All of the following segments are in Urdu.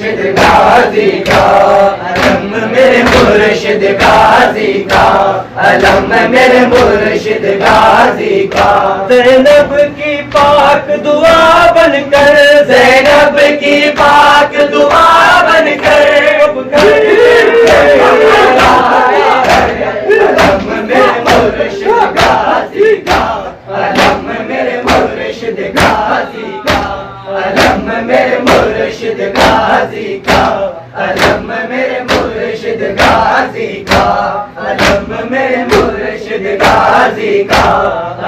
مرشد غازی کا، علم میرے مرشد غازی کا، علم میرے مرشد غازی کا، زینب کی پاک دعا بن کر، زینب کی پاک دعا بن کر، علم میرے مرشد غازی کا، علم میرے مرشد غازی کا، علم میرے مرشد غازی کا، علم میرے مرشد غازی کا، علم میرے مرشد غازی کا،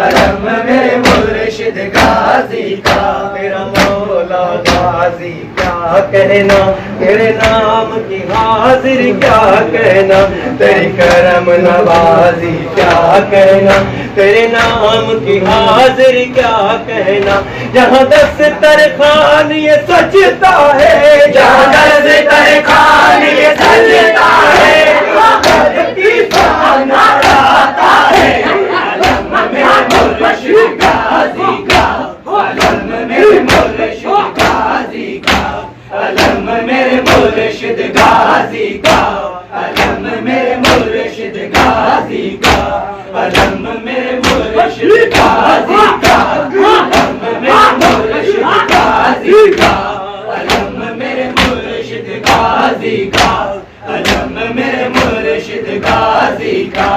علم میرے مرشد غازی کا، میرا مولا غازی کیا کہنا، تیرے نام کی حاضر کیا کہنا، تیری کرم نوازی کیا کہنا، تیرے نام کی حاضر کیا کہنا، جہاں دستر خوان یہ سجتا ہے، جہاں دستر خوان یہ سجتا ہے، وقت کی فنا آتا ہے، علم میرے مرشد غازی کا، علم میرے مرشد غازی کا، علم میرے مرشد غازی کا، علم میرے مرشد غازی کا، علم میرے مرشد غازی کا، علم میرے مرشد غازی کا، علم میرے مرشد غازی کا، علم میرے مرشد غازی کا،